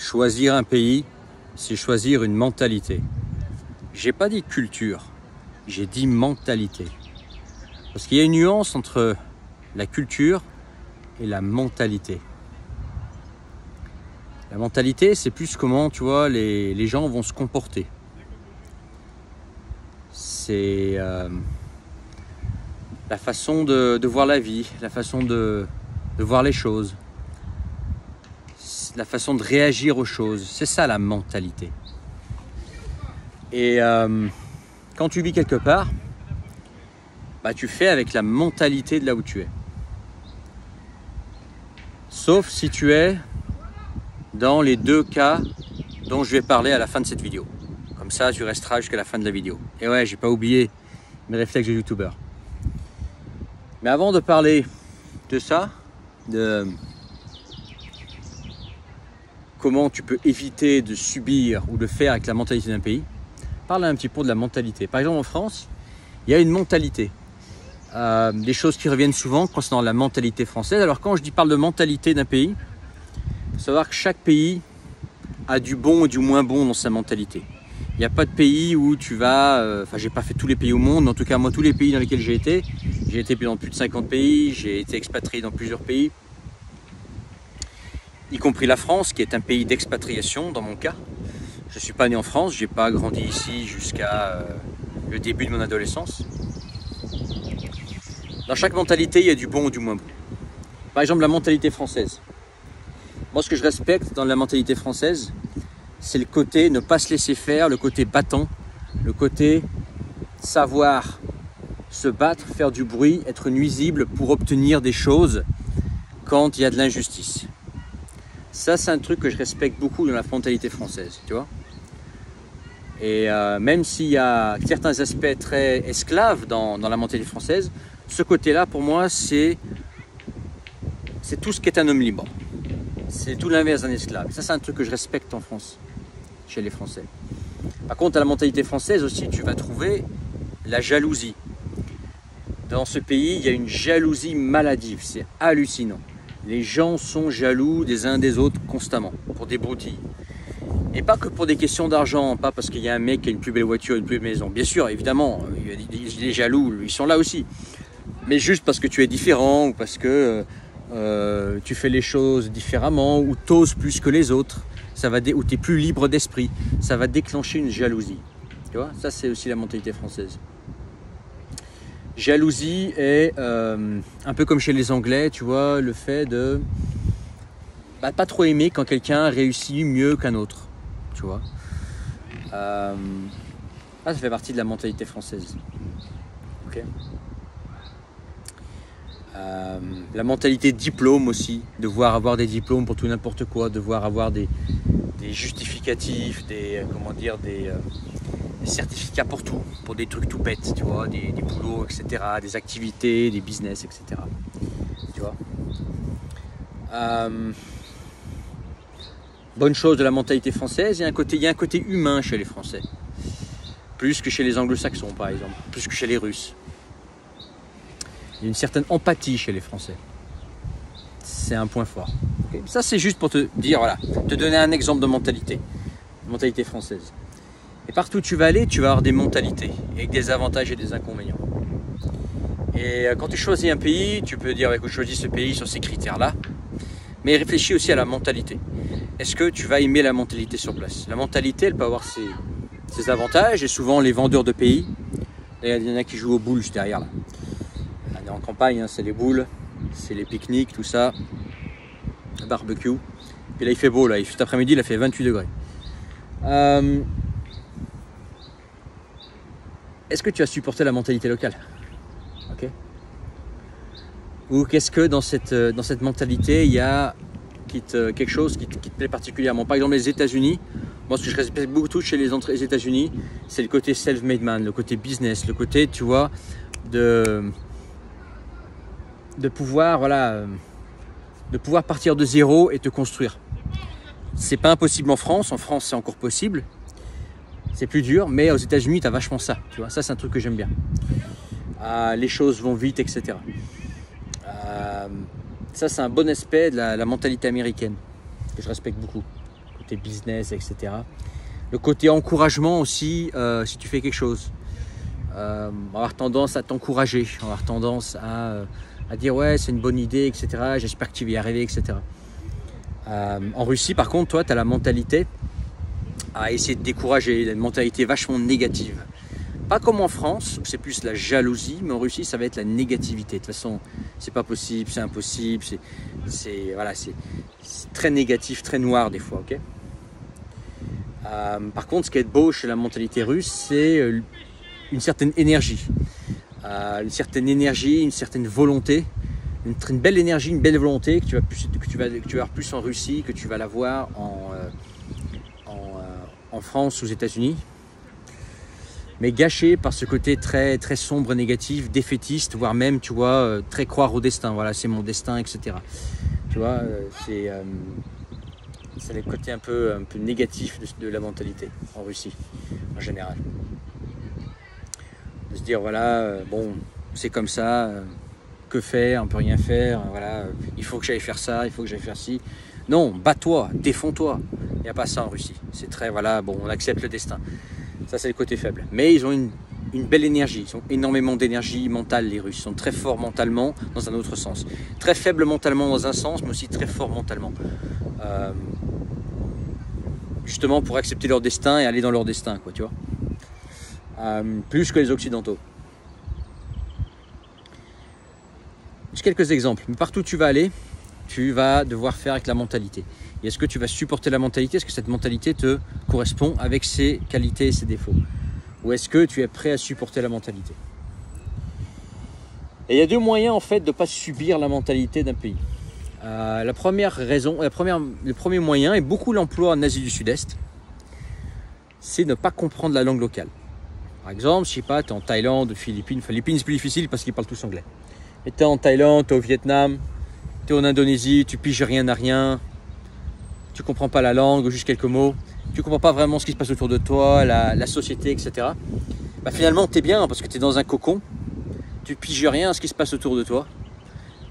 Choisir un pays, c'est choisir une mentalité. J'ai pas dit culture, j'ai dit mentalité. Parce qu'il y a une nuance entre la culture et la mentalité. La mentalité, c'est plus comment, tu vois, les gens vont se comporter. C'est la façon de voir la vie, la façon de voir les choses, la façon de réagir aux choses. C'est ça la mentalité. Et quand tu vis quelque part, bah, tu fais avec la mentalité de là où tu es. Sauf si tu es dans les deux cas dont je vais parler à la fin de cette vidéo. Comme ça, tu resteras jusqu'à la fin de la vidéo. Et ouais, j'ai pas oublié mes réflexes de youtubeur. Mais avant de parler de ça, de comment tu peux éviter de subir ou de faire avec la mentalité d'un pays, parle un petit peu de la mentalité. Par exemple, en France, il y a une mentalité. Des choses qui reviennent souvent concernant la mentalité française. Alors quand je parle de mentalité d'un pays, il faut savoir que chaque pays a du bon et du moins bon dans sa mentalité. Il n'y a pas de pays où tu vas... Enfin, j'ai pas fait tous les pays au monde, mais en tout cas, moi, tous les pays dans lesquels j'ai été dans plus de 50 pays, j'ai été expatrié dans plusieurs pays, y compris la France, qui est un pays d'expatriation dans mon cas. Je ne suis pas né en France, je n'ai pas grandi ici jusqu'à le début de mon adolescence. Dans chaque mentalité, il y a du bon ou du moins bon. Par exemple, la mentalité française. Moi, ce que je respecte dans la mentalité française, c'est le côté ne pas se laisser faire, le côté battant, le côté savoir se battre, faire du bruit, être nuisible pour obtenir des choses quand il y a de l'injustice. Ça, c'est un truc que je respecte beaucoup dans la mentalité française, tu vois. Et même s'il y a certains aspects très esclaves dans la mentalité française, ce côté-là, pour moi, c'est tout ce qu'est un homme libre. C'est tout l'inverse d'un esclave. Ça, c'est un truc que je respecte en France, chez les Français. Par contre, à la mentalité française aussi, tu vas trouver la jalousie. Dans ce pays, il y a une jalousie maladive. C'est hallucinant. Les gens sont jaloux des uns des autres constamment, pour des broutilles. Et pas que pour des questions d'argent, pas parce qu'il y a un mec qui a une plus belle voiture, une plus belle maison. Bien sûr, évidemment, il est jaloux, ils sont là aussi. Mais juste parce que tu es différent, ou parce que tu fais les choses différemment, ou t'oses plus que les autres, ou tu es plus libre d'esprit, ça va déclencher une jalousie. Tu vois, ça c'est aussi la mentalité française. Jalousie est un peu comme chez les Anglais, tu vois, le fait de pas trop aimer quand quelqu'un réussit mieux qu'un autre, tu vois. Ça fait partie de la mentalité française. Ok. La mentalité diplôme aussi, devoir avoir des diplômes pour tout n'importe quoi, devoir avoir des justificatifs, des certificats pour tout, pour des trucs tout bêtes, tu vois, des boulots, etc., des activités, des business, etc. Tu vois. Bonne chose de la mentalité française, il y a un côté humain chez les Français, plus que chez les Anglo-Saxons par exemple, plus que chez les Russes. Il y a une certaine empathie chez les Français. C'est un point fort. Okay. Ça, c'est juste pour te dire, voilà, te donner un exemple de mentalité française. Et partout où tu vas aller, tu vas avoir des mentalités, avec des avantages et des inconvénients. Et quand tu choisis un pays, tu peux dire, écoute, je choisis ce pays sur ces critères-là, mais réfléchis aussi à la mentalité. Est-ce que tu vas aimer la mentalité sur place? La mentalité, elle peut avoir ses avantages, et souvent les vendeurs de pays, il y en a qui jouent aux boules juste derrière là. En campagne, hein, c'est les boules, c'est les pique-niques, tout ça, le barbecue. Puis là, il fait beau, là. Cet après-midi, il a fait 28 degrés. Est-ce que tu as supporté la mentalité locale? Ok. Ou qu'est-ce que dans cette mentalité, il y a quelque chose qui te plaît particulièrement? Par exemple, les États-Unis. Moi, ce que je respecte beaucoup chez les États-Unis, c'est le côté self-made man, le côté business, le côté, tu vois, de pouvoir, voilà, de pouvoir partir de zéro et te construire. C'est pas impossible en France c'est encore possible, c'est plus dur, mais aux États-Unis tu as vachement ça, tu vois, ça c'est un truc que j'aime bien. Les choses vont vite, etc. Ça c'est un bon aspect de la mentalité américaine que je respecte beaucoup. côté business, etc. Le côté encouragement aussi, si tu fais quelque chose. On va avoir tendance à t'encourager, on va avoir tendance à dire ouais c'est une bonne idée, etc. J'espère que tu vas y arriver, etc. En Russie par contre, toi tu as la mentalité à essayer de décourager, une mentalité vachement négative. Pas comme en France, où c'est plus la jalousie, mais en Russie ça va être la négativité. De toute façon, c'est pas possible, c'est impossible, c'est très négatif, très noir des fois, ok. Par contre, ce qui est beau chez la mentalité russe, c'est une certaine énergie, une certaine volonté, une belle énergie, une belle volonté que tu vas avoir plus en Russie, que tu vas l'avoir en France ou aux États-Unis, mais gâché par ce côté très, très sombre, négatif, défaitiste, voire même, tu vois, très croire au destin. Voilà, c'est mon destin, etc. Tu vois, c'est le côté un peu négatif de la mentalité en Russie, en général. De se dire, voilà, bon, c'est comme ça, que faire, on peut rien faire, voilà, il faut que j'aille faire ça, il faut que j'aille faire ci. Non, bats-toi, défonds-toi. Il n'y a pas ça en Russie. C'est très, voilà, bon, on accepte le destin. Ça, c'est le côté faible. Mais ils ont une belle énergie. Ils ont énormément d'énergie mentale, les Russes. Ils sont très forts mentalement dans un autre sens. Très faibles mentalement dans un sens, mais aussi très forts mentalement. Justement pour accepter leur destin et aller dans leur destin, quoi, tu vois. Plus que les Occidentaux. J'ai quelques exemples. Mais partout où tu vas aller, tu vas devoir faire avec la mentalité. Et est-ce que tu vas supporter la mentalité? Est-ce que cette mentalité te correspond avec ses qualités et ses défauts? Ou est-ce que tu es prêt à supporter la mentalité? Et il y a deux moyens en fait de ne pas subir la mentalité d'un pays. La première raison, le premier moyen, et beaucoup l'emploient en Asie du Sud-Est, c'est ne pas comprendre la langue locale. Par exemple, je sais pas, tu es en Thaïlande, Philippines. Philippines, c'est plus difficile parce qu'ils parlent tous anglais. Et tu es en Thaïlande, tu es au Vietnam, tu es en Indonésie, tu piges rien à rien, tu comprends pas la langue, juste quelques mots, tu comprends pas vraiment ce qui se passe autour de toi, la société, etc. Bah, finalement, tu es bien parce que tu es dans un cocon, tu piges rien à ce qui se passe autour de toi.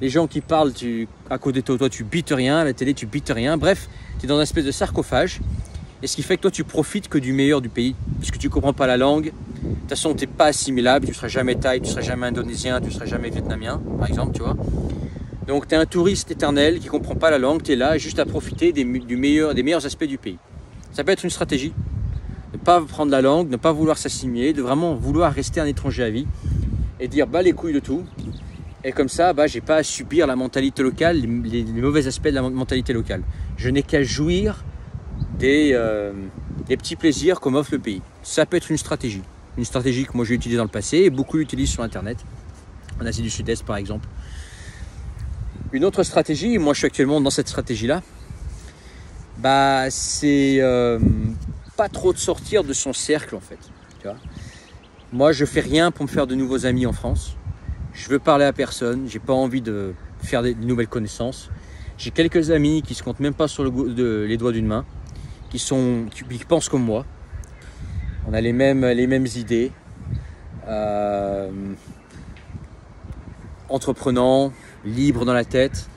Les gens qui parlent, à côté de toi, tu bites rien, à la télé, tu bites rien. Bref, tu es dans une espèce de sarcophage. Et ce qui fait que toi, tu profites que du meilleur du pays, puisque tu ne comprends pas la langue. De toute façon, tu n'es pas assimilable, tu ne seras jamais thaï, tu ne seras jamais indonésien, tu ne seras jamais vietnamien, par exemple, tu vois. Donc, tu es un touriste éternel qui ne comprend pas la langue, tu es là juste à profiter des meilleurs aspects du pays. Ça peut être une stratégie, ne pas prendre la langue, ne pas vouloir s'assimiler, de vraiment vouloir rester un étranger à vie et dire bah les couilles de tout. Et comme ça, bah, j'ai pas à subir la mentalité locale, les mauvais aspects de la mentalité locale. Je n'ai qu'à jouir des petits plaisirs qu'on m'offre le pays. Ça peut être une stratégie que moi j'ai utilisée dans le passé et beaucoup l'utilisent sur Internet, en Asie du Sud-Est par exemple. Une autre stratégie, moi je suis actuellement dans cette stratégie-là, bah, c'est pas trop de sortir de son cercle en fait. Tu vois, moi je fais rien pour me faire de nouveaux amis en France. Je veux parler à personne, j'ai pas envie de faire de nouvelles connaissances. J'ai quelques amis qui se comptent même pas sur les doigts d'une main, qui pensent comme moi. On a les mêmes idées, entreprenants, libres dans la tête,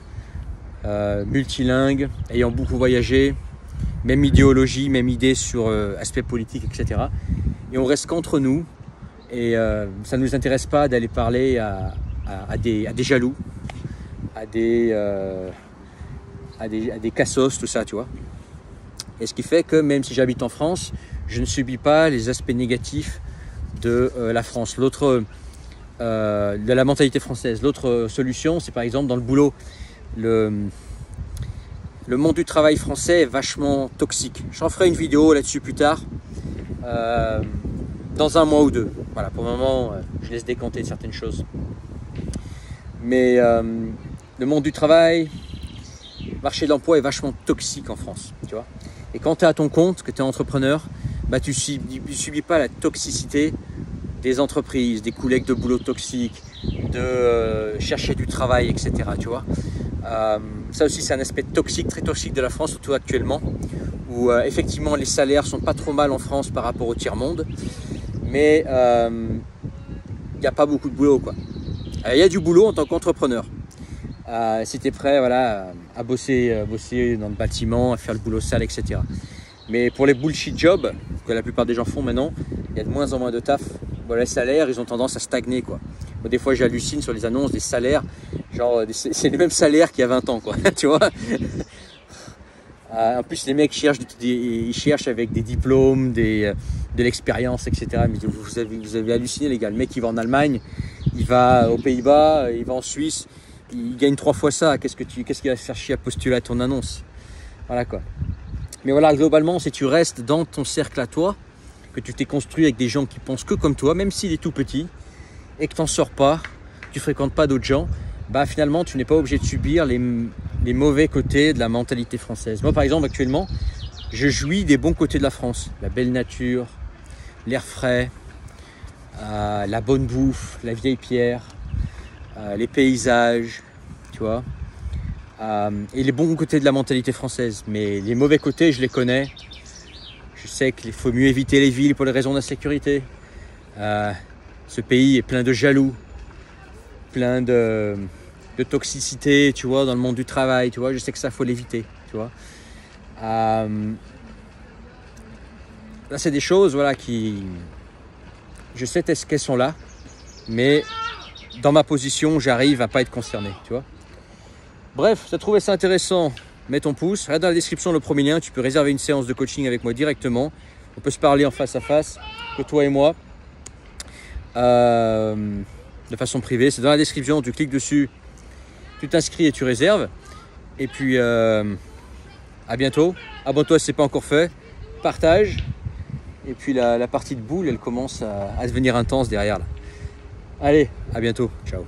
multilingues, ayant beaucoup voyagé, même idéologie, même idée sur aspects politiques, etc. Et on reste qu'entre nous. Et ça ne nous intéresse pas d'aller parler à des jaloux, à des cassos, tout ça, tu vois. Et ce qui fait que même si j'habite en France, je ne subis pas les aspects négatifs de la France. De la mentalité française. L'autre solution, c'est par exemple dans le boulot. Le monde du travail français est vachement toxique. J'en ferai une vidéo là-dessus plus tard. Dans un mois ou deux. Voilà, pour le moment, je laisse décanter certaines choses. Mais le monde du travail, le marché de l'emploi est vachement toxique en France, tu vois. Et quand tu es à ton compte, que tu es entrepreneur, bah, tu ne subis pas la toxicité des entreprises, des collègues de boulot toxiques, de chercher du travail, etc. Tu vois. Ça aussi, c'est un aspect toxique, très toxique de la France, surtout actuellement, où effectivement les salaires sont pas trop mal en France par rapport au tiers-monde. Mais il n'y a pas beaucoup de boulot, quoi. Il y a du boulot en tant qu'entrepreneur. si tu es prêt voilà, à bosser dans le bâtiment, à faire le boulot sale, etc. Mais pour les bullshit jobs que la plupart des gens font maintenant, il y a de moins en moins de taf. Bon, les salaires, ils ont tendance à stagner, quoi. Bon, des fois, j'hallucine sur les annonces des salaires, genre c'est les mêmes salaires qu'il y a 20 ans, quoi. Tu vois. En plus, les mecs ils cherchent avec des diplômes, de l'expérience, etc. Mais vous avez halluciné, les gars. Le mec, il va en Allemagne, il va aux Pays-Bas, il va en Suisse, il gagne 3 fois ça. Qu'est-ce qu'il va se faire chier à postuler à ton annonce? Voilà, quoi. Mais voilà, globalement, si tu restes dans ton cercle à toi, que tu t'es construit avec des gens qui pensent que comme toi, même s'il est tout petit, et que tu n'en sors pas, tu ne fréquentes pas d'autres gens, bah finalement, tu n'es pas obligé de subir les mauvais côtés de la mentalité française. Moi, par exemple, actuellement, je jouis des bons côtés de la France. La belle nature, l'air frais, la bonne bouffe, la vieille pierre, les paysages, tu vois. Et les bons côtés de la mentalité française. Mais les mauvais côtés, je les connais. Je sais qu'il faut mieux éviter les villes pour les raisons d'insécurité. Ce pays est plein de jaloux, plein de toxicité, tu vois, dans le monde du travail, tu vois. Je sais que ça, faut l'éviter, tu vois. Là, c'est des choses, voilà, qui... Je sais qu'elles sont là, mais dans ma position, j'arrive à pas être concerné, tu vois. Bref, si tu as trouvé ça intéressant, mets ton pouce. Regarde dans la description le premier lien, tu peux réserver une séance de coaching avec moi directement. On peut se parler en face à face, que toi et moi, de façon privée. C'est dans la description, tu cliques dessus, tu t'inscris et tu réserves. Et puis, à bientôt. Abonne-toi si ce n'est pas encore fait. Partage. Et puis, la partie de boule, elle commence à devenir intense derrière là. Allez, à bientôt. Ciao.